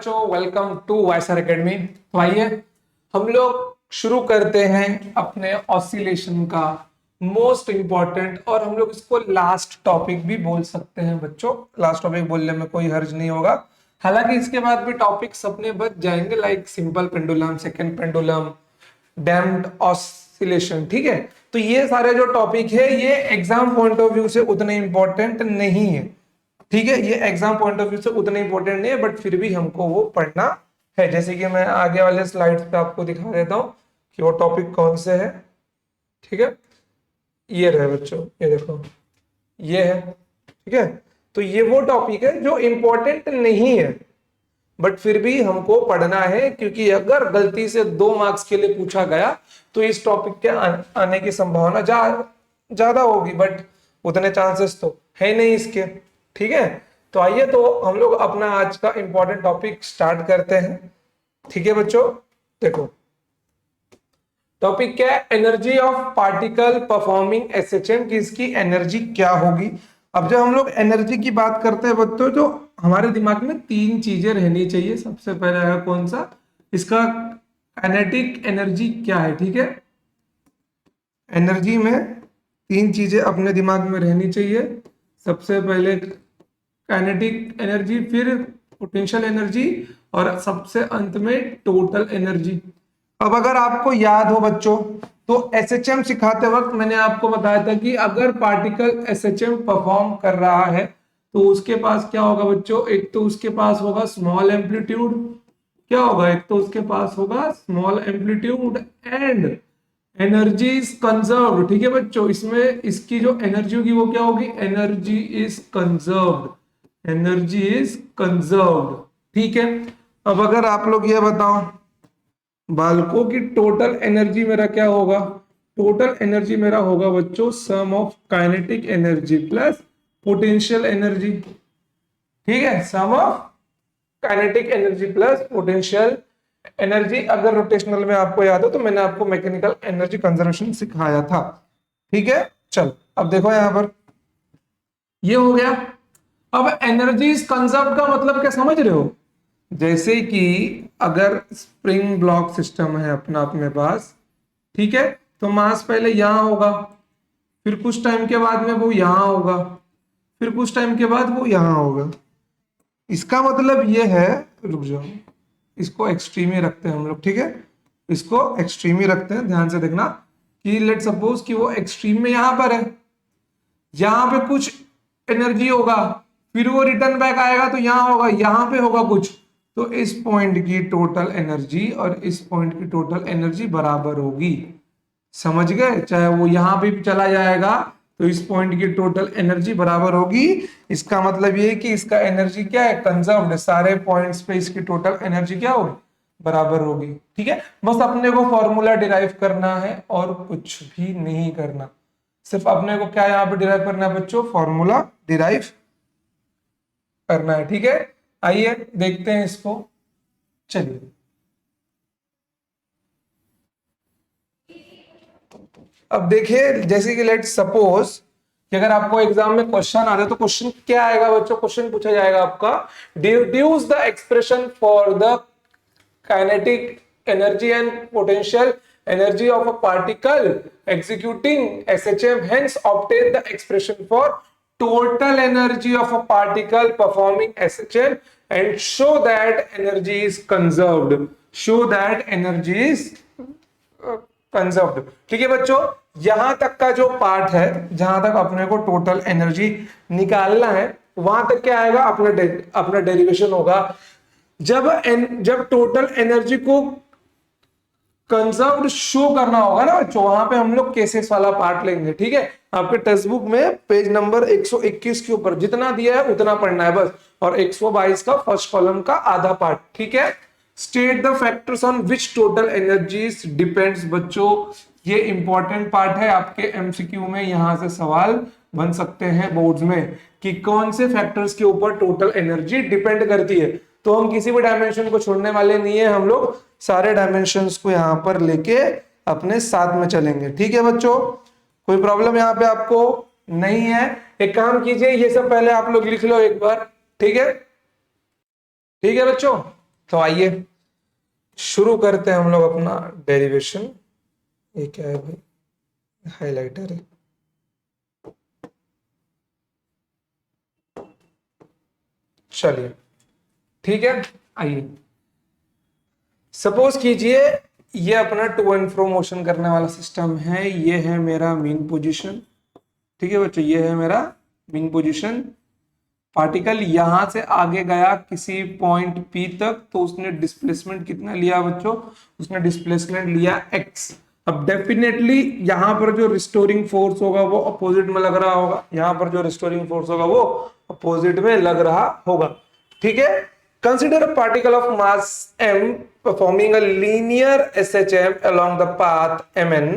बच्चों, welcome to wiser academy. तो आइए हम लोग शुरू करते हैं अपने ऑसिलेशन का मोस्ट इंपॉर्टेंट, और हम लोग इसको लास्ट टॉपिक भी बोल सकते हैं बच्चों। लास्ट टॉपिक बोलने में कोई हर्ज नहीं होगा, हालांकि इसके बाद भी टॉपिक्स अपने बच जाएंगे, like simple pendulum, second pendulum, damped oscillation. ठीक है, तो ये सारे जो टॉपिक है ये एग्जाम पॉइंट ऑफ व्यू से उतने इंपॉर्टेंट नहीं है। ठीक है, ये एग्जाम पॉइंट ऑफ व्यू से उतने इंपॉर्टेंट नहीं है, बट फिर भी हमको वो पढ़ना है। जैसे कि मैं आगे वाले स्लाइड पे आपको दिखा देता हूँ कि वो टॉपिक कौन से है। ठीक है, ये रहे बच्चों, ये देखो, ये है। ठीक है, तो ये वो टॉपिक है जो इंपॉर्टेंट नहीं है, बट फिर भी हमको पढ़ना है, क्योंकि अगर गलती से 2 मार्क्स के लिए पूछा गया तो इस टॉपिक के आने की संभावना ज्यादा होगी, बट उतने चांसेस तो है नहीं इसके। ठीक है, तो आइए तो हम लोग अपना आज का इंपॉर्टेंट टॉपिक स्टार्ट करते हैं। ठीक है बच्चों, देखो टॉपिक क्या है, energy of particle performing SHM, की इसकी एनर्जी क्या होगी। अब जब हम लोग एनर्जी की बात करते हैं बच्चों, तो हमारे दिमाग में 3 चीजें रहनी चाहिए। सबसे पहले है कौन सा, इसका काइनेटिक एनर्जी क्या है। ठीक है, एनर्जी में 3 चीजें अपने दिमाग में रहनी चाहिए। सबसे पहले काइनेटिक एनर्जी, फिर पोटेंशियल एनर्जी, और सबसे अंत में टोटल एनर्जी। अब अगर आपको याद हो बच्चों, तो एसएचएम सिखाते वक्त मैंने आपको बताया था कि अगर पार्टिकल एसएचएम परफॉर्म कर रहा है तो उसके पास क्या होगा बच्चों, एक तो उसके पास होगा स्मॉल एम्पलीट्यूड। क्या होगा, एक तो उसके पास होगा small amplitude and energy is conserved. ठीक है बच्चों, इसमें इसकी जो एनर्जी होगी वो क्या होगी, energy is conserved, energy is conserved. ठीक है, अब अगर आप लोग ये बताओ बालकों की टोटल एनर्जी मेरा क्या होगा, टोटल एनर्जी मेरा होगा बच्चों sum of kinetic energy plus potential energy. ठीक है, sum of kinetic energy plus potential energy. अगर रोटेशनल में आपको याद हो तो मैंने आपको मैकेनिकल एनर्जी कंजर्वेशन सिखाया था। ठीक है, चल अब देखो यहां पर ये हो गया। अब एनर्जी इज कंजर्व का मतलब क्या समझ रहे हो, जैसे कि अगर स्प्रिंग ब्लॉक सिस्टम है अपना अपने पास, ठीक है, तो मास पहले यहां होगा, फिर कुछ टाइम के बाद में वो यहां होगा, फिर कुछ टाइम के बाद वो यहां होगा। इसका मतलब ये है, रुक जाओ, इसको एक्सट्रीम ही रखते हैं हम लोग। ठीक है, इसको एक्सट्रीम ही रखते हैं, ध्यान से देखना कि लेट सपोज कि वो एक्सट्रीम में यहां पर है, यहां पे कुछ एनर्जी होगा, फिर वो रिटर्न बैक आएगा तो यहां होगा, यहां पे होगा कुछ, तो इस पॉइंट की टोटल एनर्जी और इस पॉइंट की टोटल एनर्जी बराबर होगी। समझ गए, चाहे वो यहां पे भी चला जाएगा तो इस पॉइंट की टोटल एनर्जी बराबर होगी। इसका मतलब ये है कि इसका एनर्जी क्या है, कंजर्व्ड। सारे पॉइंट्स पे इसकी टोटल एनर्जी क्या होगी, बराबर होगी। ठीक है, बस अपने को फॉर्मूला डिराइव करना है और कुछ भी नहीं करना, सिर्फ अपने को क्या यहां पे डिराइव करना है बच्चों, फॉर्मूला डिराइव करना है। ठीक है, आइए देखते हैं इसको। चलिए अब देखिए, जैसे कि लेट सपोज कि अगर आपको एग्जाम में क्वेश्चन आ रहा है तो क्वेश्चन क्या आएगा बच्चों, क्वेश्चन पूछा जाएगा आपका, deduce the expression for the kinetic energy and potential energy of a particle executing SHM, hence obtain the expression for total energy of a particle performing SHM and show that energy is conserved, show that energy is conserved. ठीक है बच्चों, यहां तक का जो part है, जहां तक अपने को टोटल एनर्जी निकालना है, वहां तक क्या आएगा, अपना डेरिवेशन होगा। जब टोटल एनर्जी को कंजर्व्ड शो करना होगा ना बच्चों, वहां पे हम लोग केसेस वाला पार्ट लेंगे। ठीक है, आपके टेक्स्ट बुक में पेज नंबर 121 के ऊपर जितना दिया है उतना पढ़ना है बस, और 122 का फर्स्ट कॉलम का आधा पार्ट। ठीक है, state the factors on which total energies depends. बच्चों ये इंपॉर्टेंट पार्ट है, आपके एमसीक्यू में यहां से सवाल बन सकते हैं बोर्ड्स में कि कौन से फैक्टर्स के ऊपर टोटल एनर्जी डिपेंड करती है। तो हम किसी भी डायमेंशन को छोड़ने वाले नहीं है, हम लोग सारे डायमेंशंस को यहां पर लेके अपने साथ में चलेंगे। ठीक है बच्चों, कोई प्रॉब्लम यहां पे आपको नहीं है। एक काम कीजिए, ये सब पहले आप लोग लिख लो एक बार। ठीक है, ठीक है बच्चों, तो आइए शुरू करते हैं हम लोग अपना डेरिवेशन। ये क्या है भाई, हाइलाइटर है। चलिए ठीक है, आइए सपोज कीजिए ये अपना टू एंड फ्रो मोशन करने वाला सिस्टम है। ये है मेरा मीन पोजीशन, ठीक है बच्चों, ये है मेरा मीन पोजीशन। पार्टिकल यहां से आगे गया किसी पॉइंट P तक, तो उसने डिस्प्लेसमेंट कितना लिया बच्चों, उसने डिस्प्लेसमेंट लिया x। अब डेफिनेटली यहां पर जो रिस्टोरिंग फोर्स होगा वो अपोजिट में लग रहा होगा, यहां पर जो रिस्टोरिंग फोर्स होगा वो अपोजिट में लग रहा होगा, ठीक है। Consider a particle of mass m performing a linear SHM along the path mn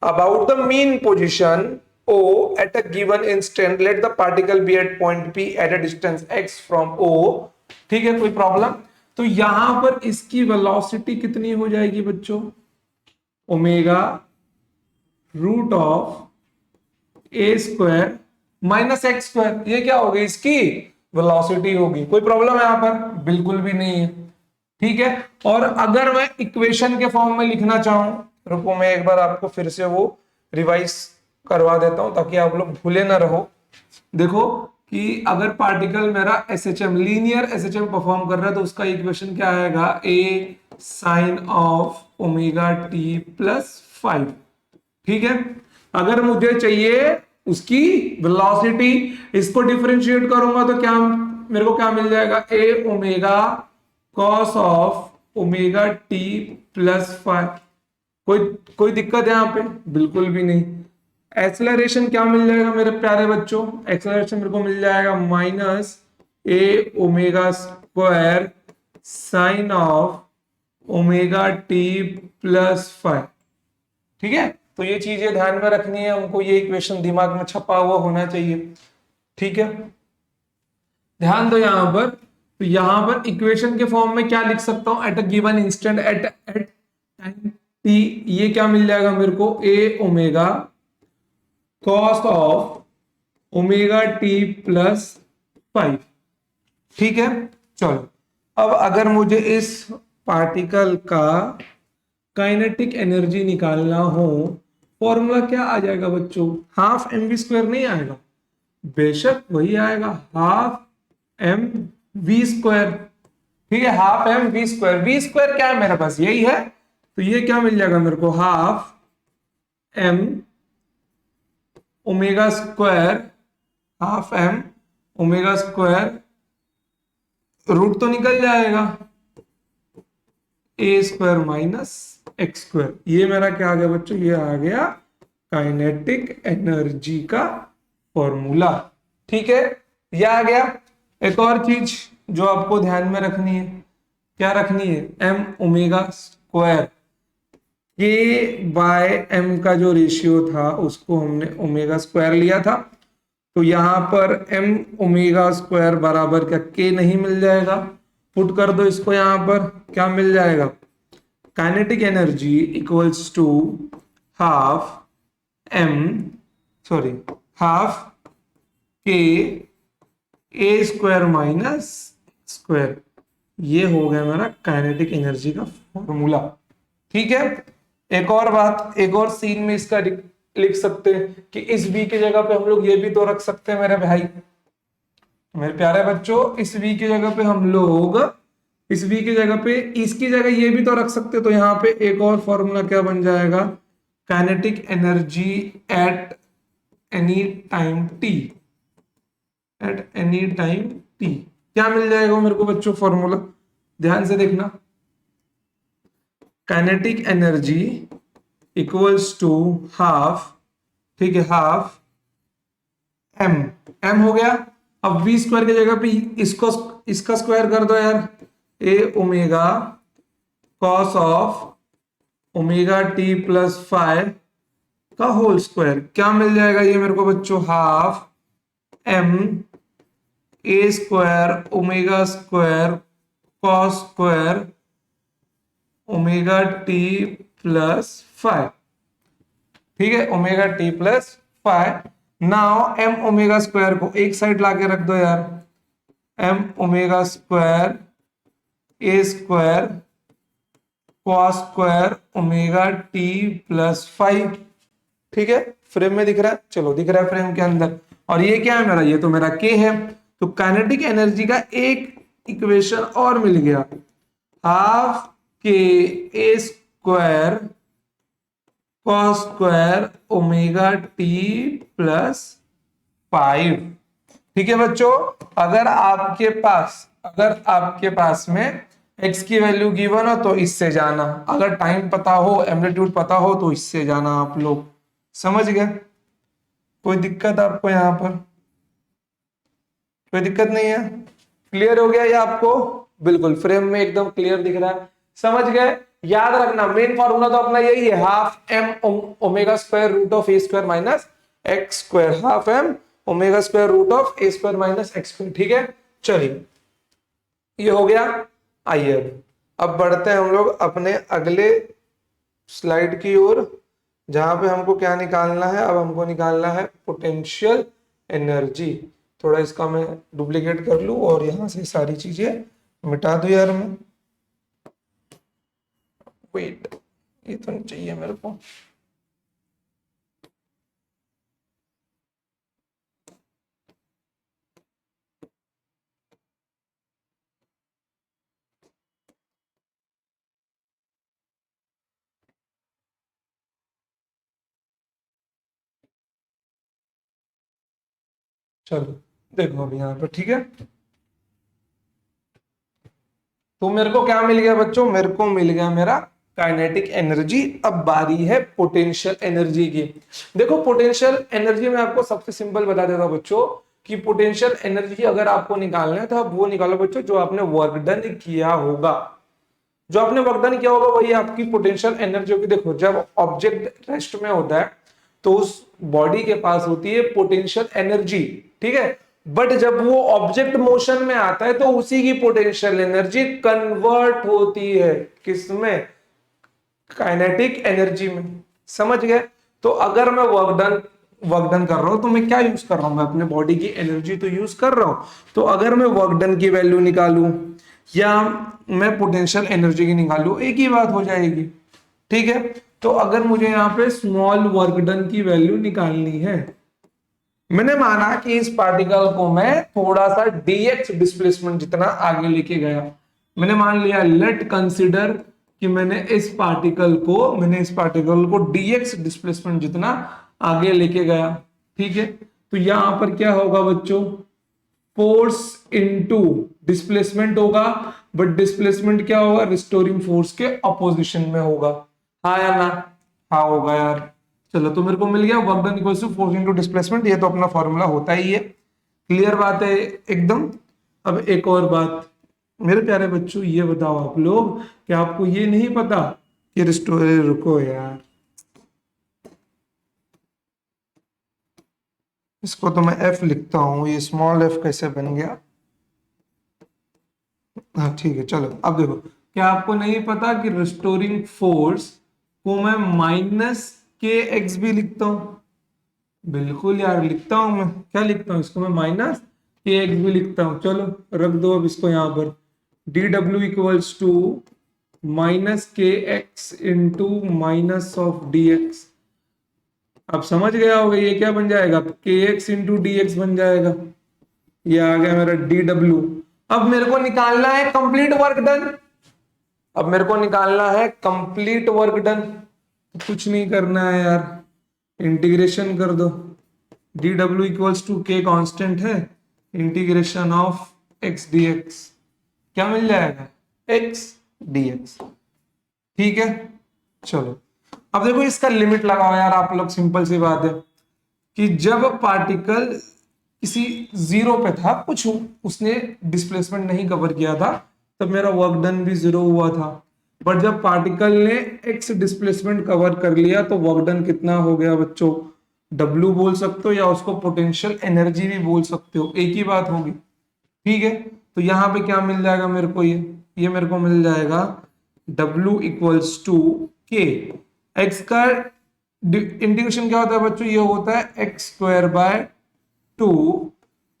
about the mean position O at a given instant, let the particle be at point P at a distance x from O, ठीक है, कोई problem. तो यहां पर इसकी velocity कितनी हो जाएगी बच्चों, omega root of A square minus x square, ये क्या होगी, इसकी वेलोसिटी होगी। कोई प्रॉब्लम है यहां पर, बिल्कुल भी नहीं है, ठीक है। और अगर मैं इक्वेशन के फॉर्म में लिखना चाहूं, रुको मैं एक बार आपको फिर से वो रिवाइज करवा देता हूं ताकि आप लोग भूले ना रहो। देखो कि अगर पार्टिकल मेरा SHM लीनियर SHM परफॉर्म कर रहा है तो उसका इक्वेशन क्या आएगा, A sine of omega T plus 5, ठीक है। अगर मुझे चाहिए उसकी वेलोसिटी, इसको डिफरेंशिएट करूंगा तो क्या मेरे को क्या मिल जाएगा, A omega cos of omega T plus 5। कोई कोई दिक्कत है यहाँ पे, बिल्कुल भी नहीं। एक्सेलरेशन क्या मिल जाएगा मेरे प्यारे बच्चों, एक्सेलरेशन मेरे को मिल जाएगा minus A omega square sine of omega T plus 5, ठीक है। तो ये चीजें ध्यान में रखनी है हमको, ये इक्वेशन दिमाग में छपा हुआ होना चाहिए, ठीक है। ध्यान दो यहां पर, तो यहां पर इक्वेशन के फॉर्म में क्या लिख सकता हूं, at a given instant at time T, ये क्या मिल जाएगा मेरे को, A omega cos of omega T plus 5, ठीक है। चलो अब अगर मुझे इस पार्टिकल का काइनेटिक एनर्जी निकालना हो, फॉर्मूला क्या आ जाएगा बच्चों, हाफ एम वी स्क्वायर नहीं आएगा, बेशक वही आएगा, हाफ एम वी स्क्वायर, ठीक है। Half M V square, V square क्या है मेरे पास, यही है। तो ये क्या मिल जाएगा मेरे को, half M omega square, half M omega square, root तो निकल जाएगा A square minus x square. ये मेरा क्या आ गया बच्चों, ये आ गया काइनेटिक एनर्जी का फॉर्मूला, ठीक है। ये आ गया। एक और चीज जो आपको ध्यान में रखनी है, क्या रखनी है, एम ओमेगा स्क्वायर, के बाय एम का जो रेशियो था उसको हमने ओमेगा स्क्वायर लिया था। तो यहां पर एम ओमेगा स्क्वायर बराबर क्या, के नहीं मिल जाएगा, पुट कर दो इसको, यहां पर क्या मिल जाएगा, kinetic energy equals to half M, sorry half के ए स्क्वायर माइनस स्क्वायर। ये हो गया मेरा काइनेटिक एनर्जी का फॉर्मूला, ठीक है। एक और बात, एक और सीन में इसका लिख सकते हैं कि इस v की जगह पे हम लोग ये भी तो रख सकते हैं मेरे भाई, मेरे प्यारे बच्चों, इस v की जगह पे हम लोग, इस v की जगह पे इसकी जगह ये भी तो रख सकते। तो यहाँ पे एक और फॉर्मूला क्या बन जाएगा, kinetic energy at any time t, eight any time t क्या मिल जाएगा मेरे को बच्चों, फॉर्मूला ध्यान से देखना, kinetic energy equals to half, ठीक है, हाफ एम, एम हो गया। अब वी स्क्वायर की जगह पे इसको इसका स्क्वायर कर दो यार, A omega cos of omega T plus 5 का होल स्क्वायर, क्या मिल जाएगा ये मेरे को बच्चों, half M A square omega square cos square omega T plus 5, ठीक है, omega T plus 5। Now M omega square को एक साइड लाके रख दो यार, M omega square A square cos square omega T plus 5। ठीक है, फ्रेम में दिख रहा है, चलो दिख रहा है फ्रेम के अंदर। और ये क्या है मेरा, ये तो मेरा के है। तो काइनेटिक एनर्जी का एक इक्वेशन और मिल गया, हाफ के A square cos square omega T plus 5। ठीक है बच्चों, अगर आपके पास में x की वैल्यू गिवन हो तो इससे जाना, अगर टाइम पता हो, एम्पलीट्यूड पता हो तो इससे जाना। आप लोग समझ गए? कोई दिक्कत आपको यहाँ पर? कोई दिक्कत नहीं है? क्लियर हो गया ये आपको? बिल्कुल, फ्रेम में एकदम क्लियर दिख रहा है। समझ गए? याद रखना मेन फॉर्मूला तो अपना यही है, half M omega square root of A square minus x square, half M omega square root of A square minus x square. ठीक है, चलिए ये हो गया। आइए अब बढ़ते हैं हम लोग अपने अगले स्लाइड की ओर, जहां पे हमको क्या निकालना है, अब हमको निकालना है पोटेंशियल एनर्जी। थोड़ा इसका मैं डुप्लीकेट कर लूं और यहां से सारी चीजें मिटा दूं यार मैं। वेट, ये तो नहीं चाहिए मेरे को। चलो देखो अभी यहाँ पर, ठीक है। तो मेरे को क्या मिल गया बच्चों, मेरे को मिल गया मेरा काइनेटिक एनर्जी। अब बारी है पोटेंशियल एनर्जी की। देखो पोटेंशियल एनर्जी में आपको सबसे सिंपल बता देता हूं बच्चों कि पोटेंशियल एनर्जी अगर आपको निकालना है तो आप वो निकालो बच्चों जो आपने वर्क डन किया होगा। जो आपने वर्क डन किया होगा वही आपकी पोटेंशियल एनर्जी होगी। देखो जब ऑब्जेक्ट रेस्ट में होता है तो उस बॉडी के पास होती है पोटेंशियल एनर्जी, ठीक है। बट जब वो ऑब्जेक्ट मोशन में आता है तो उसी की पोटेंशियल एनर्जी कन्वर्ट होती है किसमें, काइनेटिक एनर्जी में। समझ गए? तो अगर मैं वर्क डन कर रहा हूं तो मैं क्या यूज कर रहा हूं, मैं अपने बॉडी की एनर्जी तो यूज कर रहा हूं। तो अगर मैं वर्क डन की वैल्यू निकालूं या मैं पोटेंशियल एनर्जी की निकालूं, एक ही बात हो जाएगी। ठीक है, तो अगर मुझे यहाँ पे स्मॉल वर्क डन की वैल्यू निकालनी है, मैंने माना कि इस पार्टिकल को मैं थोड़ा सा dx डिस्प्लेसमेंट जितना आगे लेके गया। मैंने मान लिया, लेट कंसीडर कि मैंने इस पार्टिकल को dx डिस्प्लेसमेंट जितना आगे लेके गया। ठीक है, तो यहां पर क्या होगा बच्चों, फोर्स इनटू डिस्प्लेसमेंट होगा। बट डिस्प्लेसमेंट क्या होगा, रिस्टोरिंग फोर्स के अपोजिशन में होगा। हाँ या ना? हाँ होगा यार। चलो तो मेरे को मिल गया work done equals to force into displacement, ये तो अपना फॉर्मूला होता ही है। क्लियर बात है एकदम। अब एक और बात मेरे प्यारे बच्चों, ये बताओ आप लोग कि आपको ये नहीं पता कि रिस्टोर, रुको यार, इसको तो मैं एफ लिखता हूं, ये स्मॉल एफ कैसे बन गया। हाँ ठीक है, चलो अब देखो, क्या आपको नहीं पता कि रिस्टोरिंग फोर्स को मैं माइनस के एक्स भी लिखता हूं? बिल्कुल यार लिखता हूं। मैं क्या लिखता हूं, इसको मैं माइनस के एक्स भी लिखता हूं। चलो रख दो अब इसको यहां पर, d W equals to minus k x into minus of d x. अब समझ गया होगा ये क्या बन जाएगा, के एक्स इंटू डी एक्स बन जाएगा। ये आ गया मेरा डी डब्ल्यू। अब मेरे को निकालना है कंप्लीट वर्क डन। अब मेरे को निकालना है कंप्लीट वर्क डन। कुछ नहीं करना है यार, इंटीग्रेशन कर दो। डी डब्ल्यू इक्वल्स टू के कॉन्स्टेंट है, integration of x D x. क्या मिल जाएगा, एक्स डी एक्स। ठीक है, चलो अब देखो इसका लिमिट लगाओ यार आप लोग। सिंपल सी बात है कि जब पार्टिकल किसी जीरो पे था, कुछ उसने डिस्प्लेसमेंट नहीं कवर किया था, तब मेरा वर्क डन भी जीरो हुआ था। बट जब पार्टिकल ने एक्स डिस्प्लेसमेंट कवर कर लिया तो वर्क डन कितना हो गया बच्चों, डब्ल्यू बोल सकते हो या उसको पोटेंशियल एनर्जी भी बोल सकते हो, एक ही बात होगी। ठीक है, तो यहां पे क्या मिल जाएगा मेरे को, ये मेरे को मिल जाएगा W इक्वल्स टू के। एक्स का इंटीग्रेशन क्या होता है बच्चों, ये होता है x square by two,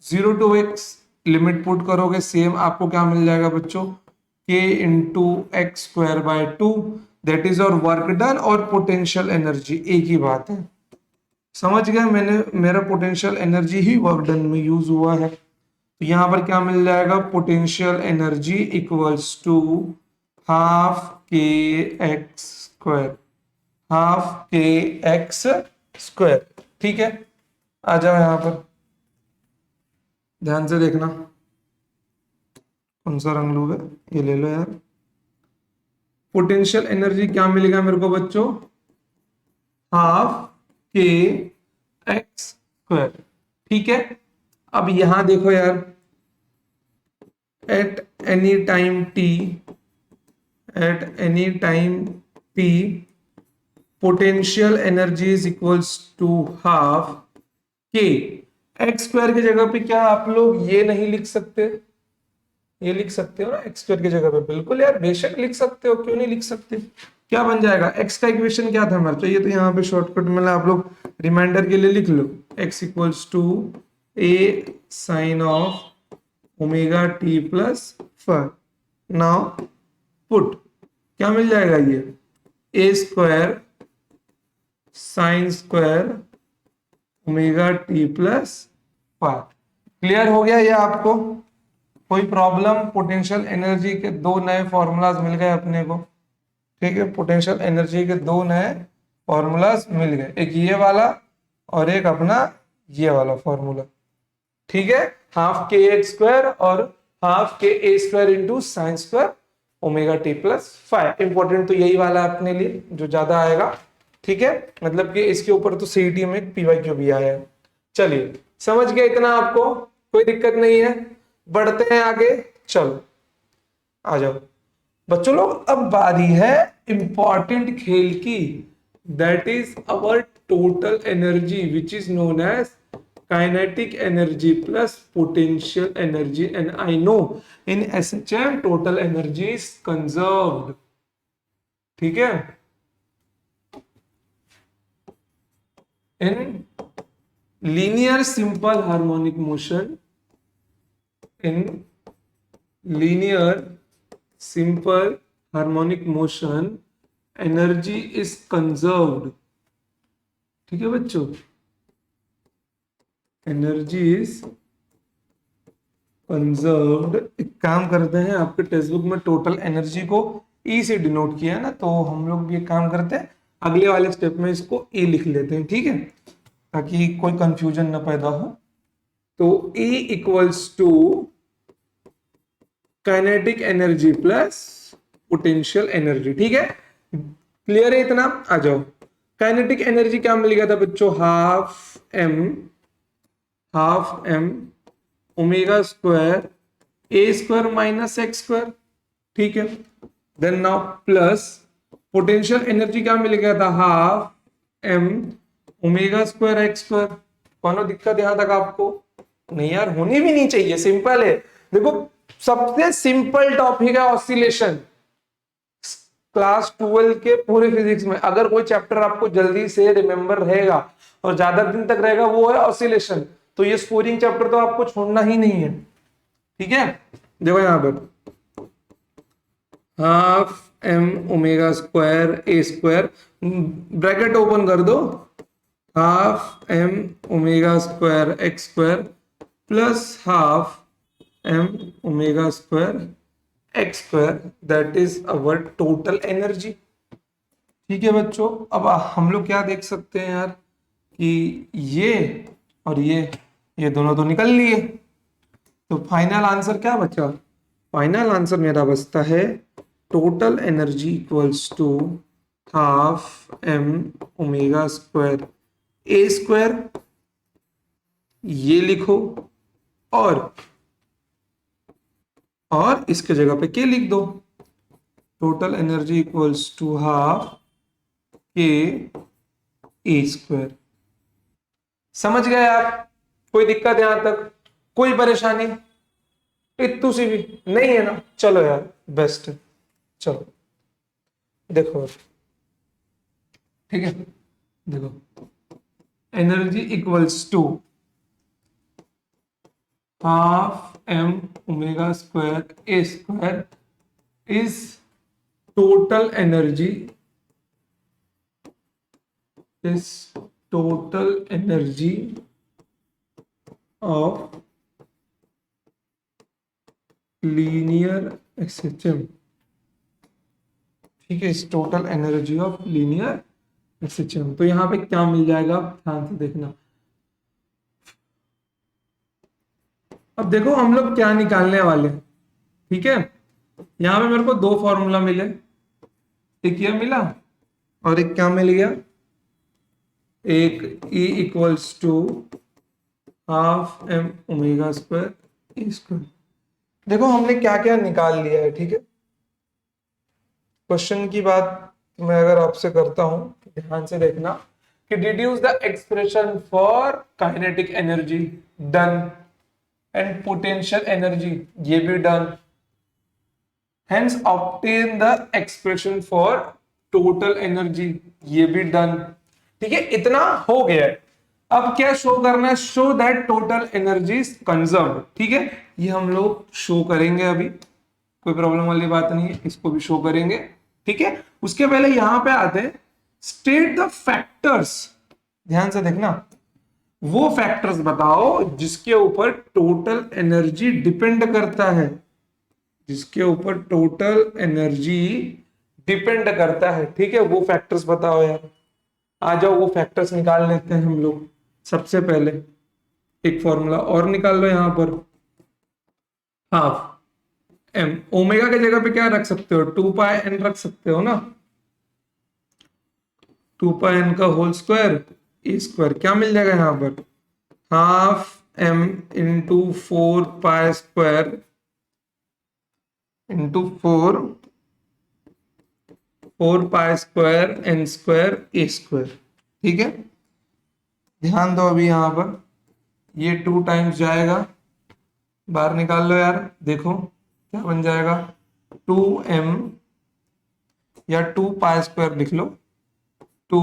0 to x limit put करोगे सेम आपको क्या मिल जाएगा बच्चों, के into x square by two, that is और वर्क डन और पोटेंशियल एनर्जी एक ही बात है। समझ गए, मैंने मेरा पोटेंशियल एनर्जी ही वर्क डन में यूज हुआ है। तो यहां पर क्या मिल जाएगा, potential energy equals to half K X square, half K X square. ठीक है, आ जाओ यहां पर, ध्यान से देखना कौन सा रंग लूंगा, ये ले लो यार। पोटेंशियल एनर्जी क्या मिलेगा मेरे को बच्चों, हाफ के एक्स स्क्वायर। ठीक है, अब यहां देखो यार, at any time T, at any time T potential energy is equals to half K X square की जगह पे क्या आप लोग ये नहीं लिख सकते, ये लिख सकते हो ना एक्स स्क्वायर की जगह पे, बिल्कुल यार बेशक लिख सकते हो, क्यों नहीं लिख सकते। क्या बन जाएगा, एक्स का इक्वेशन क्या था हमारे, चाहिए तो यहाँ पे शॉर्टकट में आप लोग रिमाइंडर के लिए लिख लो, x equals to A sine of omega T plus five. Now put, क्या मिल जाएगा ये, A square sine square omega T plus five. Clear हो गया ये आपको, कोई प्रॉब्लम, पोटेंशियल एनर्जी के दो नए फॉर्मूलाज मिल गए अपने को। ठीक है, पोटेंशियल एनर्जी के दो नए फॉर्मूलाज मिल गए, एक ये वाला और एक अपना ये वाला फॉर्मूला। ठीक है, हाफ के एक्स स्क्वायर और हाफ के A square into sine square omega T plus five. Important तो यही वाला अपने लिए जो ज्यादा आएगा। ठीक है, मतलब कि इसके ऊपर तो सीईटी में पीवाईक्यू भी आया है। चलिए समझ गए इतना, आपको कोई दिक्कत नहीं है, बढ़ते हैं आगे। चलो आ जाओ बच्चों लोग, अब बारी है इंपॉर्टेंट खेल की, that is our total energy which is known as kinetic energy plus potential energy. And I know in SHM total energy is conserved. ठीक है, in linear simple harmonic motion, in linear simple harmonic motion energy is conserved। ठीक है बच्चों, energy is conserved. एक काम करते हैं, आपके टेक्स्ट बुक में टोटल एनर्जी को ई से डिनोट किया है ना, तो हम लोग भी एक काम करते हैं, अगले वाले स्टेप में इसको ई लिख लेते हैं। ठीक है, ताकि कोई कंफ्यूजन ना पैदा हो। तो E equals to kinetic energy plus potential energy. ठीक है, क्लियर है इतना, आ जाओ। काइनेटिक एनर्जी क्या मिल गया था बच्चों, half M omega square A square minus x square. ठीक है, then now plus potential energy क्या मिल गया था, half M omega square X square. कौन दिक्कत यहां तक आपको, नहीं यार होनी भी नहीं चाहिए, सिंपल है। देखो सबसे सिंपल टॉपिक है ऑसिलेशन, क्लास 12 के पूरे फिजिक्स में अगर कोई चैप्टर आपको जल्दी से रिमेंबर रहेगा और ज्यादा दिन तक रहेगा वो है ऑसिलेशन। तो ये स्कोरिंग चैप्टर तो आपको छोड़ना ही नहीं है। ठीक है, देखो यहां पर half M omega square A square, bracket open कर दो, half M omega square X square plus half M omega square X square, that is our total energy. ठीक है बच्चों, अब हम लोग क्या देख सकते हैं यार कि ये और ये दोनों तो निकल लिए, तो फाइनल आंसर क्या बचा, फाइनल आंसर मेरा बचता है total energy equals to half M omega square A square, ये लिखो और इसके जगह पे के लिख दो, total energy equals to half के ए स्क्वायर। समझ गए आप, कोई दिक्कत यहां तक, कोई परेशानी इतू सी भी नहीं है ना। चलो यार बेस्ट, चलो देखो, ठीक है देखो, energy equals to half M omega square A square is total energy is total energy of linear SHM। ठीक है, इस total energy of linear SHM। तो यहाँ पे क्या मिल जाएगा, ध्यान से देखना। अब देखो हम लोग क्या निकालने वाले हैं, ठीक है। यहाँ पे मेरे को दो फॉर्मूला मिले, एक ये मिला और एक क्या मिल गया, एक E equals to half M omega square E square. देखो हमने क्या क्या निकाल लिया है, ठीक है। क्वेश्चन की बात मैं अगर आपसे करता हूं तो ध्यान से देखना कि deduce the expression for kinetic energy, done, and potential energy, ये भी done. Hence obtain the expression for total energy, ये भी डन। ठीक है, इतना हो गया है। अब क्या शो करना है, show that total energy is conserved. ठीक है, ये हम लोग शो करेंगे, अभी कोई प्रॉब्लम वाली बात नहीं है, इसको भी शो करेंगे। ठीक है, उसके पहले यहां पे आते हैं, स्टेट द फैक्टर्स। ध्यान से देखना, वो फैक्टर्स बताओ जिसके ऊपर टोटल एनर्जी डिपेंड करता है, जिसके ऊपर टोटल एनर्जी डिपेंड करता है। ठीक है, वो फैक्टर्स बताओ यार। आ जाओ, वो फैक्टर्स निकाल लेते हैं हम लोग। सबसे पहले एक फॉर्मूला और निकाल लो यहां पर, हाफ एम। ओमेगा की जगह पे क्या रख सकते हो, 2 पाई एन रख सकते हो ना, 2 पाई एन का होल स्क्वायर ए स्क्वायर। क्या मिल जाएगा यहां पर, half m into 4 pi square into 4 pi square n square A square. ठीक है, ध्यान दो अभी यहां पर, ये 2 टाइम्स जाएगा, बाहर निकाल लो यार। देखो क्या बन जाएगा, 2m, या 2 पाई स्क्वायर लिख लो, 2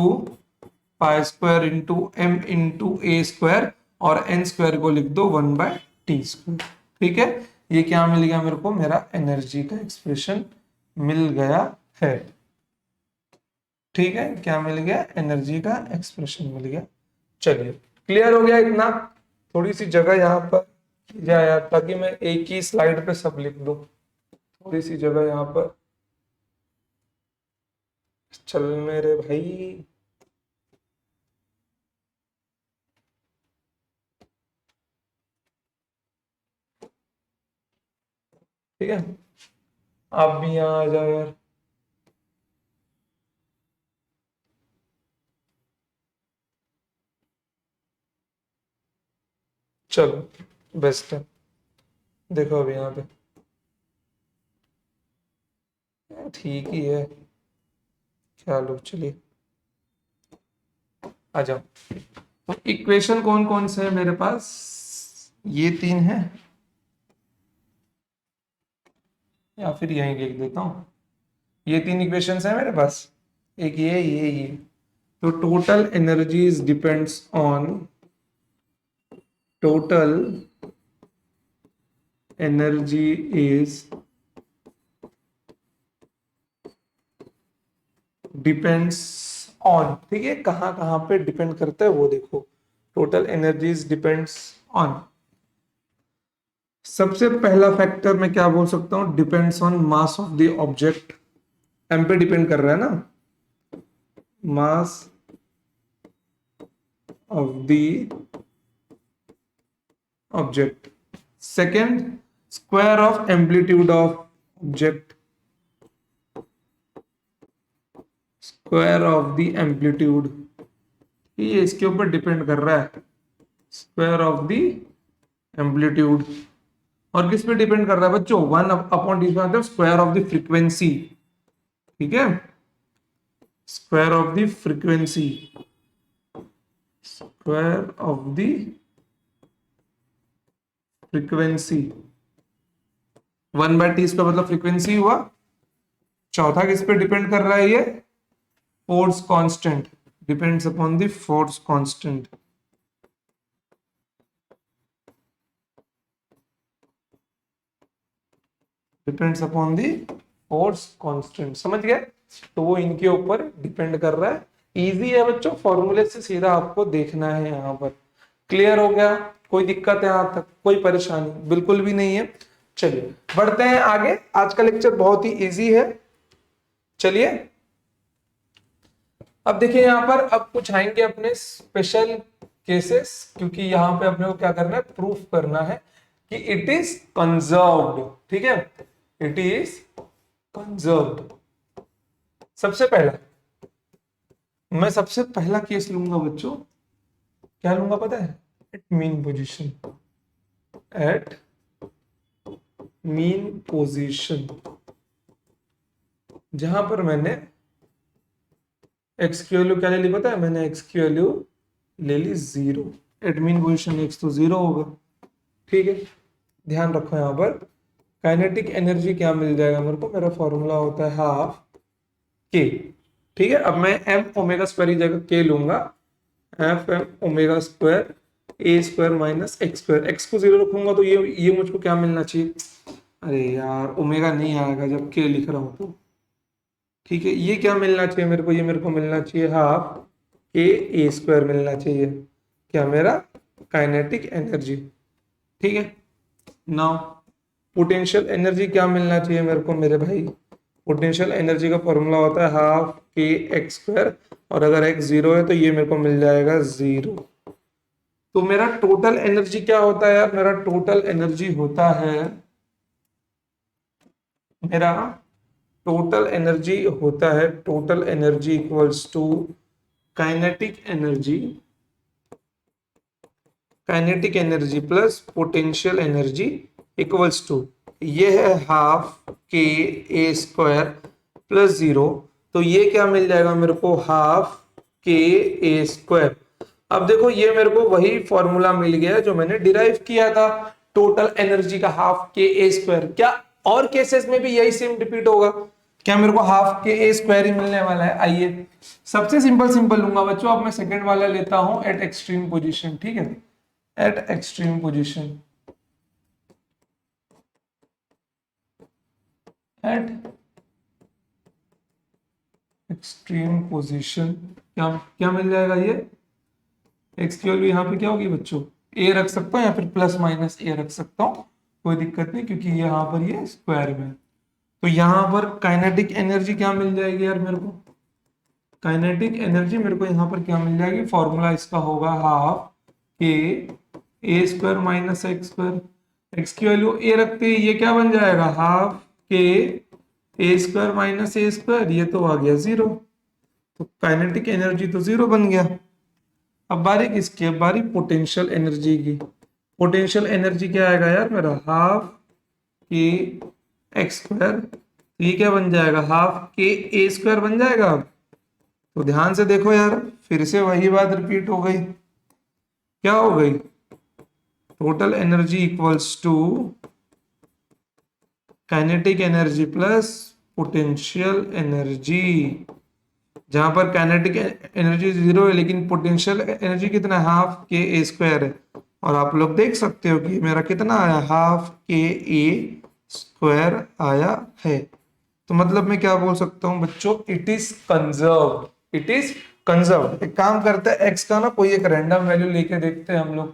pi square into m into A square, और एन स्क्वायर को लिख दो 1/t²। ठीक है, ये क्या मिल गया मेरे को, मेरा एनर्जी का एक्सप्रेशन मिल गया है। ठीक है, क्या मिल गया, एनर्जी का एक्सप्रेशन मिल गया। चलिए, क्लियर हो गया इतना। थोड़ी सी जगह यहाँ पर जाए यार, ताकि मैं एक ही स्लाइड पे सब लिख दूं। थोड़ी सी जगह यहाँ पर चल मेरे भाई। ठीक है, आप भी यहाँ आ जाओ यार। चलो बेस्ट है, देखो अभी यहाँ पे ठीक ही है। चलो चलिए, आ जाओ। तो इक्वेशन कौन कौन से है मेरे पास, ये 3 है, या फिर यहीं लिख देता हूँ। ये 3 इक्वेशंस है मेरे पास, एक ये। तो total energies depends on, total energy is depends on. ठीक है, कहां कहां पे डिपेंड करता है वो देखो, टोटल एनर्जीज डिपेंड्स ऑन। सबसे पहला फैक्टर मैं क्या बोल सकता हूं, depends on mass of the object. M पे डिपेंड कर रहा है ना, mass of the object. Second, square of amplitude of object, square of the amplitude, ये इसके ऊपर डिपेंड कर रहा है, स्क्वायर ऑफ द एम्पलीट्यूड। और किस पे डिपेंड कर रहा है बच्चों, 1/d मतलब स्क्वायर ऑफ द फ्रीक्वेंसी। ठीक है, square of the frequency, square of the frequency. 1/t इसका मतलब फ्रीक्वेंसी हुआ। चौथा किस पे डिपेंड कर रहा है, ये force constant, depends upon the force constant. Depends upon the force constant, समझ गए? तो वो इनके ऊपर डिपेंड कर रहा है। इजी है बच्चों, फॉर्मूले से सीधा आपको देखना है यहाँ पर। क्लियर हो गया? कोई दिक्कत है यहां तक? कोई परेशानी बिल्कुल भी नहीं है। चलिए बढ़ते हैं आगे, आज का लेक्चर बहुत ही इजी है। चलिए अब देखिए यहाँ पर, अब कुछ आएंगे अपने स्पेशल केसेस, क्योंकि यहाँ पे अपने को क्या करना है, प्रूफ करना है कि इट इज कंजर्व्ड। ठीक है, इट इज कंजर्व्ड। सबसे पहला, मैं सबसे पहला केस लूंगा बच्चों, क्या लूंगा पता है? At mean position, at mean position, जहां पर मैंने एक्स की वैल्यू क्या ले ली पता है? मैंने एक्स की वैल्यू ले ली 0। एट मीन पोजीशन एक्स तो 0 होगा। ठीक है, ध्यान रखो यहाँ पर काइनेटिक एनर्जी क्या मिल जाएगा मेरे को, मेरा फॉर्मूला होता है हाफ के। ठीक है, अब मैं एम ओमेगा स्क्वायर की जगह के लूंगा, F m omega square A square minus x square. X को 0 रखूंगा तो ये मुझको क्या मिलना चाहिए? अरे यार ओमेगा नहीं आएगा जब के लिख रहा हूं तो। ठीक है, ये क्या मिलना चाहिए मेरे को? ये मेरे को मिलना चाहिए हाफ के ए स्क्वायर मिलना चाहिए, क्या मेरा काइनेटिक एनर्जी। ठीक है, नाउ पोटेंशियल एनर्जी क्या मिलना चाहिए मेरे को मेरे भाई? पोटेंशियल एनर्जी का फॉर्मूला होता है हाफ के एक्स स्क्वायर, और अगर एक्स 0 है तो ये मेरे को मिल जाएगा 0। तो मेरा टोटल एनर्जी क्या होता है यार? मेरा टोटल एनर्जी होता है, मेरा टोटल एनर्जी होता है, total energy equals to kinetic energy, kinetic energy plus potential energy equals to, ये है हाफ के ए स्क्वायर प्लस 0। तो ये क्या मिल जाएगा मेरे को? हाफ के ए स्क्वायर। अब देखो ये मेरे को वही फॉर्मूला मिल गया जो मैंने डिराइव किया था, टोटल एनर्जी का हाफ के ए स्क्वायर। क्या और केसेस में भी यही सेम रिपीट होगा? क्या मेरे को हाफ के ए स्क्वायर ही मिलने वाला है? आइए सबसे सिंपल सिंपल लूंगा बच्चों, अब मैं सेकंड वाला लेता हूं, एट एक्सट्रीम पोजीशन। ठीक है, eight extreme position, eight extreme position क्या क्या मिल जाएगा? ये एक्स की वैल्यू यहाँ पे क्या होगी बच्चों? ए रख सकता हूँ या फिर प्लस माइनस ए रख सकता हूँ, कोई दिक्कत नहीं, क्योंकि यहाँ पर ये स्क्वायर में। तो यहाँ पर काइनेटिक एनर्जी क्या मिल जाएगी यार मेरे को? काइनेटिक एनर्जी मेरे को यहाँ पर क्या मिल जाएगी? फॉर्मूला इसका होगा हाफ के A square minus x square. X की वैल्यू ए रखते ही ये क्या बन जाएगा? हाफ के A square minus A square, ये तो आ गया 0। तो काइनेटिक एनर्जी तो 0 बन गया। अब बारी किसकी? अब बारी पोटेंशियल एनर्जी की। पोटेंशियल एनर्जी क्या आएगा यार मेरा? हाफ के एक्स स्क्वायर, तो ये क्या बन जाएगा? हाफ के ए स्क्वायर बन जाएगा। तो ध्यान से देखो यार, फिर से वही बात रिपीट हो गई। क्या हो गई? Total energy equals to kinetic energy plus potential energy, जहां पर काइनेटिक एनर्जी 0 है लेकिन पोटेंशियल एनर्जी कितना है? हाफ के ए स्क्वायर है। और आप लोग देख सकते हो कि मेरा कितना आया? हाफ के ए स्क्वायर आया है। तो मतलब मैं क्या बोल सकता हूं बच्चों? It is conserved, it is conserved. एक काम करते हैं, एक्स का ना कोई एक रैंडम वैल्यू लेके देखते हैं हम लोग।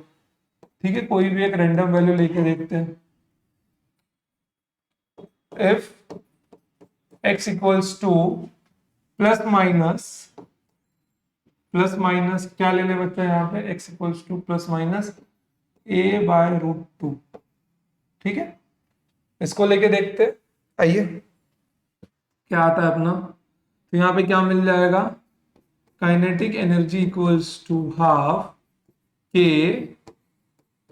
ठीक है, कोई भी एक रैंडम वैल्यू लेके देखते हैं। If X equals to plus minus क्या ले ले बच्चा यहाँ पे? X equals to plus minus A by root 2। ठीक है, इसको लेके देखते हैं। आइए क्या आता है अपना। तो यहाँ पे क्या मिल जाएगा? Kinetic energy equals to half के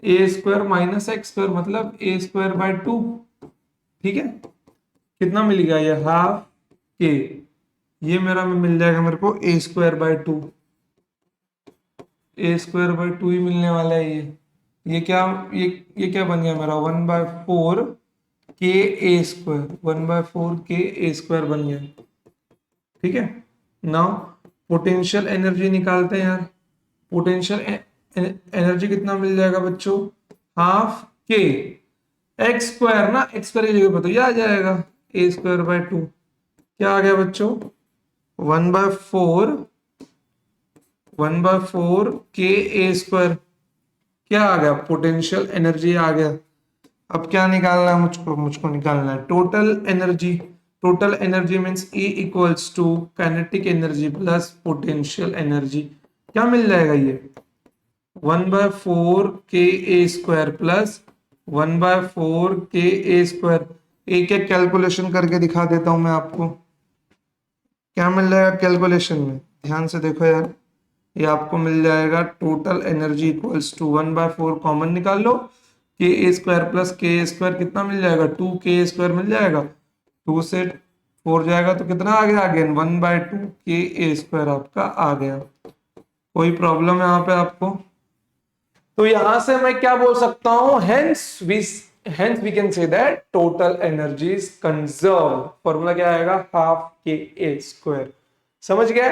A square minus x square, मतलब ए स्क्वायर बाय 2। ठीक है, कितना मिल गया? ये हाफ के, ये मेरा में मिल जाएगा मेरे को A square by 2। A square by 2 ही मिलने वाला है ये क्या? ये क्या बन गया मेरा? 1/4 के ए स्क्वायर, 1/4 के ए स्क्वायर बन गया। ठीक है, नाउ पोटेंशियल एनर्जी निकालते हैं यार। पोटेंशियल एनर्जी कितना मिल जाएगा बच्चों? हाफ के एक्स स्क्वायर ना, एक्स स्क्वायर की जगह पर तो ये आ जाएगा ए स्क्वायर बाय 2 क्या आ गया बच्चों, 1/4 के ए स्क्वायर क्या आ गया, पोटेंशियल एनर्जी आ गया। अब क्या निकालना है मुझको निकालना है total energy. Total energy means E equals to kinetic energy plus potential energy. क्या मिल जाएगा ये 1/4 के ए स्क्वायर प्लस 1/4 के ए स्क्वायर। एक एक कैलकुलेशन करके दिखा देता हूं मैं आपको क्या मिल जाएगा कैलकुलेशन में, ध्यान से देखो यार। ये आपको मिल जाएगा total energy equals to 1/4 common निकाल लो, के ए स्क्वायर प्लस के ए स्क्वायर कितना मिल जाएगा 2 के ए स्क्वायर मिल जाएगा, 2 से 4 जाएगा तो कितना आ गया अगेन 1/2 के ए स्क्वायर आपका आ गया। कोई प्रॉब्लम है यहाँ पे आपको? तो यहां से मैं क्या बोल सकता हूं, hence we can say that total energy is conserved। Formula क्या आएगा, हाफ के ए स्क्वायर। समझ गए?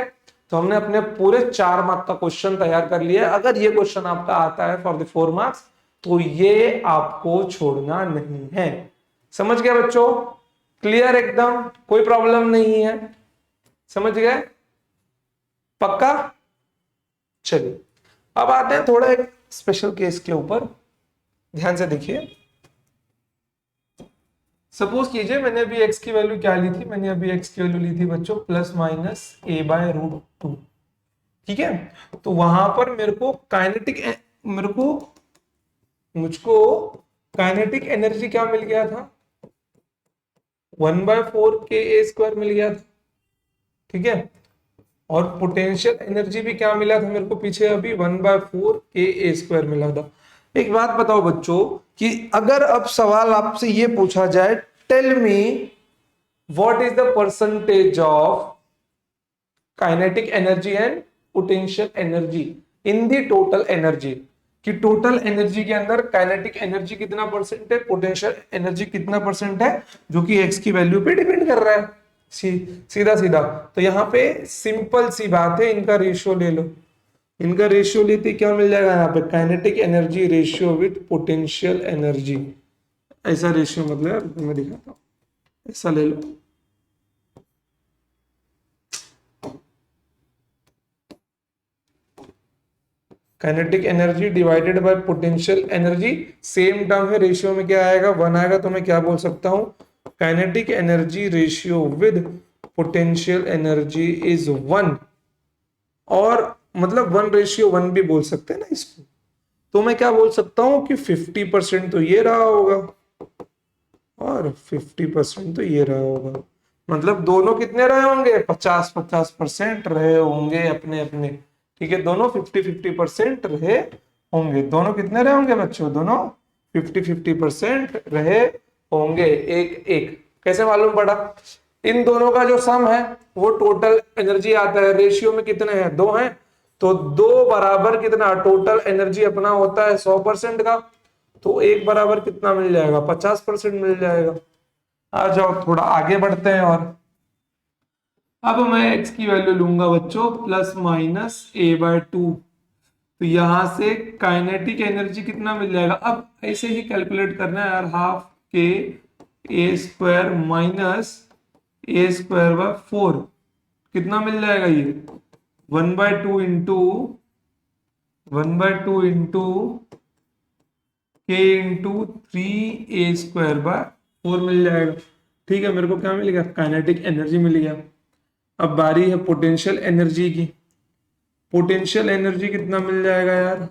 तो हमने अपने पूरे 4 मार्क का क्वेश्चन तैयार कर लिया। अगर ये क्वेश्चन आपका आता है फॉर द 4 मार्क्स तो ये आपको छोड़ना नहीं है। समझ गए बच्चों? क्लियर एकदम, कोई प्रॉब्लम नहीं है। समझ गए? पक्का? चलिए अब आते हैं थोड़ा एक स्पेशल केस के ऊपर, ध्यान से देखिए। सपोज कीजिए मैंने अभी x की वैल्यू क्या ली थी, मैंने अभी x की वैल्यू ली थी बच्चों +-a/√2। ठीक है, तो वहां पर मुझको काइनेटिक एनर्जी क्या मिल गया था, 1/4 के ए स्क्वायर मिल गया था। ठीक है, और पोटेंशियल एनर्जी भी क्या मिला था मेरे को पीछे अभी 1/4 के ए स्क्वायर मिला था। एक बात बताओ बच्चों कि अगर अब सवाल आपसे ये पूछा जाए, tell me what is the percentage of kinetic energy and potential energy in the total energy, कि टोटल एनर्जी के अंदर काइनेटिक एनर्जी कितना परसेंट है, पोटेंशियल एनर्जी कितना परसेंट है, जो कि एक्स की वैल्यू पे डिपेंड कर रहा है। सीधा सीधा तो यहाँ पे सिंपल सी बात है, इनका रेशियो ले लो। इनका रेशियो लेते क्या मिल जाएगा यहाँ पे, kinetic energy ratio with potential energy. ऐसा रेशियो मतलब मैं दिखाता हूँ, ऐसा ले लो। Kinetic energy divided by potential energy, same term है, रेशियो में क्या आएगा 1 आएगा। तो मैं क्या बोल सकता हूं, kinetic energy ratio with potential energy is 1, और मतलब 1:1 भी बोल सकते हैं ना इसको। तो मैं क्या बोल सकता हूं कि 50% तो ये रहा होगा और 50% तो ये रहा होगा, मतलब दोनों कितने रहे होंगे, 50-50% रहे होंगे अपने अपने। ठीक है, दोनों 50-50% रहे होंगे। दोनों कितने रहे होंगे बच्चों, दोनों 50-50% रहे होंगे। एक एक कैसे मालूम पड़ा, इन दोनों का जो सम है वो टोटल एनर्जी आता है। रेशियो में कितने हैं, 2 हैं, तो 2 बराबर कितना, टोटल एनर्जी अपना होता है 100% का, तो 1 बराबर कितना मिल जाएगा, 50% मिल जाएगा। आ जाओ थोड़ा आगे बढ़ते हैं। और अब मैं x की वैल्यू लूंगा बच्चों +-a/2, तो यहां से काइनेटिक एनर्जी कितना मिल जाएगा। अब ऐसे ही कैलकुलेट करना है यार, हाफ के ए स्क्वायर -a²/4 कितना मिल जाएगा ये 1/2 इंटू k इंटू 3a²/4 मिल जाएगा। ठीक है, मेरे को क्या मिल गया, काइनेटिक एनर्जी मिल गया। अब बारी है पोटेंशियल एनर्जी की। पोटेंशियल एनर्जी कितना मिल जाएगा यार,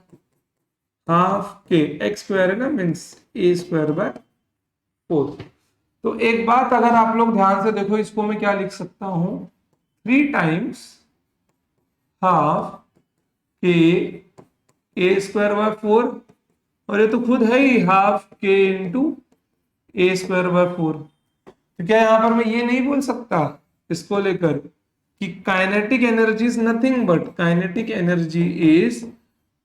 हाफ के एक्स स्क्वायर है ना, मीन्स a²/4। तो एक बात अगर आप लोग ध्यान से देखो, इसको मैं क्या लिख सकता हूं, 3 टाइम्स हाफ के a²/4, और ये तो खुद है ही हाफ के इंटू a²/4। तो क्या यहां पर मैं ये नहीं बोल सकता इसको लेकर कि kinetic energy is nothing but kinetic energy is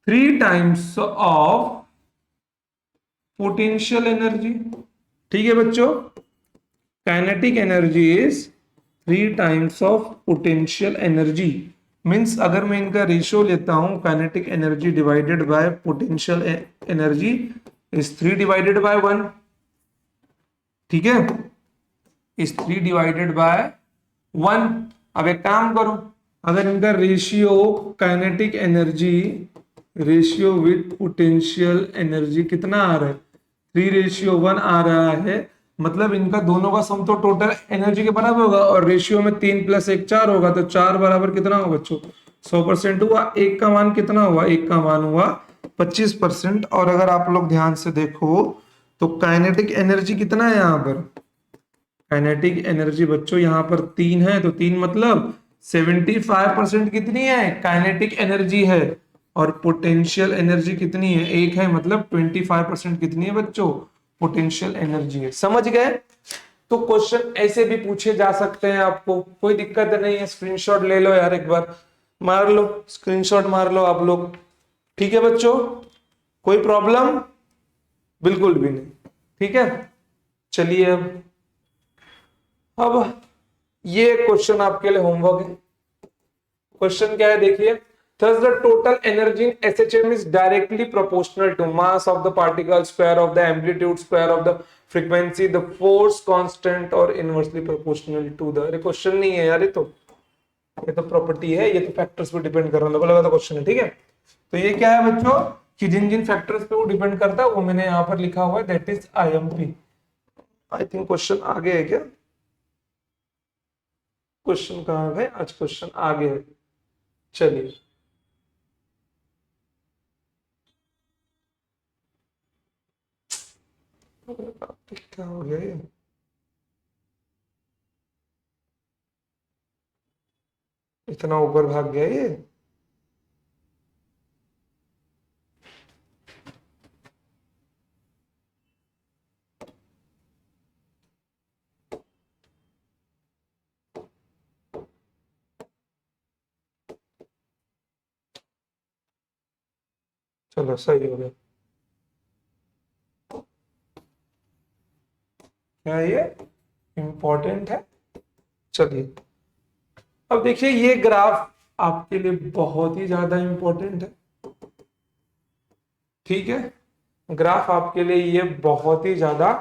3 times of potential energy. ठीक है बच्चों, kinetic energy is 3 times of potential energy. Means अगर मैं इनका रेशियो लेता हूं, kinetic energy divided by potential energy is 3/1। ठीक है, इज 3 डिवाइडेड बाय 1। अब एक काम करो, अगर इनका ratio kinetic energy ratio with potential energy कितना आ रहा है, 3:1 आ रहा है, मतलब इनका दोनों का सम तो टोटल एनर्जी के बराबर होगा, और रेशियो में 3 + 1 4 होगा, तो 4 बराबर कितना होगा बच्चों, 100% हुआ। एक का मान कितना हुआ, एक का मान हुआ 25%। और अगर आप लोग ध्यान से देखो तो काइनेटिक एनर्जी कितना है यहाँ पर, काइनेटिक एनर्जी बच्चों यहाँ पर 3 है, तो 3 मतलब 75% कितनी है, काइनेटिक एनर्जी है। और पोटेंशियल एनर्जी कितनी है, 1 है, मतलब 25% कितनी है बच्चों, पोटेंशियल एनर्जी है। समझ गए। तो क्वेश्चन ऐसे भी पूछे जा सकते हैं, आपको कोई दिक्कत नहीं है। स्क्रीनशॉट ले लो यार, एक बार मार लो, स्क्रीनशॉट मार लो आप लोग। ठीक है बच्चों, कोई प्रॉब्लम, बिल्कुल भी नहीं। ठीक है, चलिए अब ये क्वेश्चन आपके लिए होमवर्क है। क्वेश्चन क्या है देखिए, thus the total energy in SHM is directly proportional to mass of the particle square of the amplitude square of the frequency, the force constant और inversely proportional to the। अरे question नहीं है यार, ये तो प्रॉपर्टी है, ये तो फैक्टर्स पे डिपेंड कर रहा है, लोगों लगा तो क्वेश्चन है। ठीक है, तो ये क्या है बच्चों कि जिन जिन फैक्टर्स पे वो डिपेंड करता है वो मैंने यहाँ पर लिखा हुआ है, that is IMP। I think question आगे है क्या, क्वेश्चन कहाँ है आज, क्वेश्चन आगे है। चलिए क्या हो गया ये, इतना ऊपर भाग गया ये। चलो सही हो गया, क्या ये इंपॉर्टेंट है। चलिए अब देखिए, ये ग्राफ आपके लिए बहुत ही ज्यादा इंपॉर्टेंट है। ठीक है, ग्राफ आपके लिए ये बहुत ही ज्यादा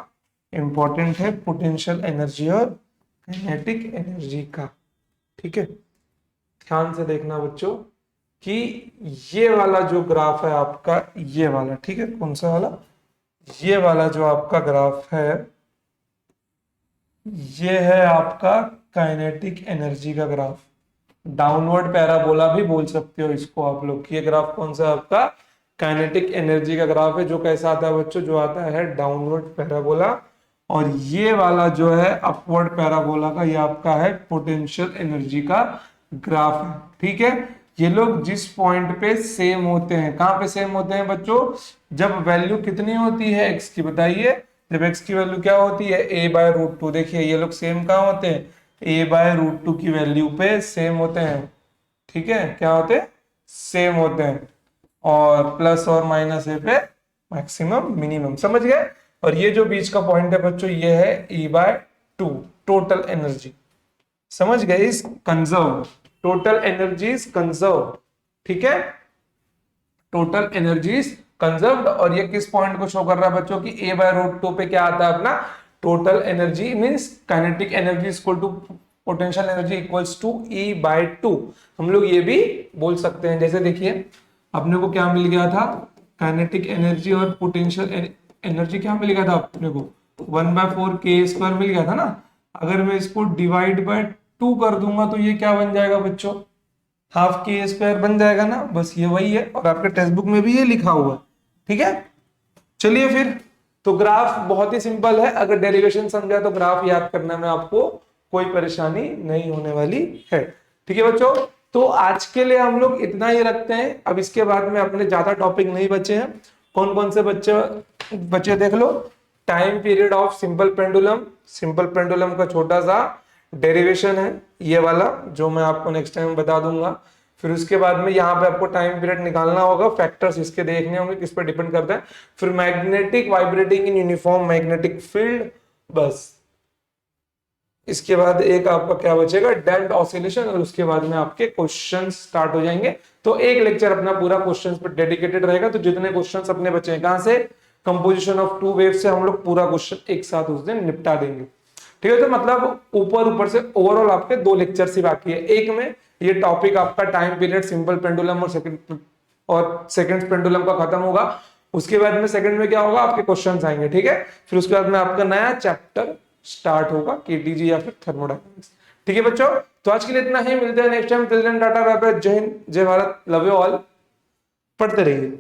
इंपॉर्टेंट है, पोटेंशियल एनर्जी और काइनेटिक एनर्जी का। ठीक है, ध्यान से देखना बच्चों कि ये वाला जो ग्राफ है आपका, ये वाला, ठीक है, कौन सा वाला, ये वाला जो आपका ग्राफ है, ये है आपका काइनेटिक एनर्जी का ग्राफ। डाउनवर्ड पैराबोला भी बोल सकते हो इसको आप लोग। ये ग्राफ कौन सा आपका, काइनेटिक एनर्जी का ग्राफ है, जो कैसा आता है बच्चों, जो आता है डाउनवर्ड पैराबोला। और ये वाला जो है अपवर्ड पैराबोला का, ये आपका है पोटेंशियल एनर्जी का ग्राफ है। ठीक है, ये लोग जिस पॉइंट पे सेम होते हैं, कहां पे सेम होते हैं बच्चों, जब वैल्यू कितनी होती है एक्स की, बताइए, जब एक्स की वैल्यू क्या होती है, a/√2। देखिए ये लोग सेम कहां होते हैं, a/√2 की वैल्यू पे सेम होते हैं। ठीक है, क्या होते हैं, सेम होते हैं, और प्लस और माइनस ए पे मैक्सिमम मिनिमम। समझ गए। और ये जो बीच का पॉइंट है बच्चों, ये है E/2 टोटल एनर्जी। समझ गए, इस conserve, total energy is conserve. ठीक है, टोटल एनर्जी इज कंजर्व्ड। और ये किस पॉइंट को शो कर रहा है बच्चों की, a/√2 पे क्या आता है अपना, total energy means kinetic energy equal to potential energy equals to E/2। हम लोग ये भी बोल सकते हैं, जैसे देखिए अपने को क्या मिल गया था, काइनेटिक एनर्जी और पोटेंशियल एनर्जी क्या मिल गया था अपने को, 1/4 k² मिल गया था ना। अगर मैं इसको डिवाइड बाय 2 कर दूंगा तो ये क्या बन जाएगा बच्चों, ½ k² बन जाएगा ना। बस ये वही है, और आपके टेक्स्ट बुक में भी ये लिखा हुआ है। ठीक है, चलिए फिर, तो ग्राफ बहुत ही सिंपल है, अगर डेरिवेशन समझा तो ग्राफ याद करने में आपको कोई परेशानी नहीं होने वाली है। ठीक है बच्चों, तो आज के लिए हम लोग इतना ही रखते हैं। अब इसके बाद में अपने ज्यादा टॉपिक नहीं बचे हैं। कौन कौन से बच्चे बच्चे देख लो, time period of simple pendulum, simple pendulum का छोटा सा डेरिवेशन है ये वाला, जो मैं आपको नेक्स्ट टाइम बता दूंगा। फिर उसके बाद में यहाँ पे आपको टाइम पीरियड निकालना होगा, फैक्टर्स इसके देखने होंगे किस पर डिपेंड करता है। फिर magnetic vibrating in uniform magnetic field, बस इसके बाद एक आपका क्या बचेगा, डैम्प्ड ऑसिलेशन, और उसके बाद में आपके क्वेश्चन स्टार्ट हो जाएंगे। तो एक लेक्चर अपना पूरा क्वेश्चन पर डेडिकेटेड रहेगा। तो जितने क्वेश्चन अपने बचे हैं, कहां से, कंपोजिशन ऑफ टू वेव से हम लोग पूरा क्वेश्चन एक साथ उस दिन निपटा देंगे। ठीक है, तो मतलब ऊपर ऊपर से ओवरऑल आपके 2 लेक्चर ही बाकी है। एक में ये टॉपिक आपका टाइम पीरियड, सिंपल पेंडुलम और सेकंड पेंडुलम का खत्म होगा। उसके बाद में सेकंड में क्या होगा, आपके क्वेश्चंस आएंगे, ठीक है। फिर उसके बाद में आपका नया चैप्टर स्टार्ट होगा, केटीजी या फिर थर्मोडायनामिक्स। ठीक है बच्चों, तो आज के लिए इतना ही, मिलते हैं next time. Till then tata bye bye, जय हिंद, जय भारत, लव यू ऑल, पढ़ते रहिए।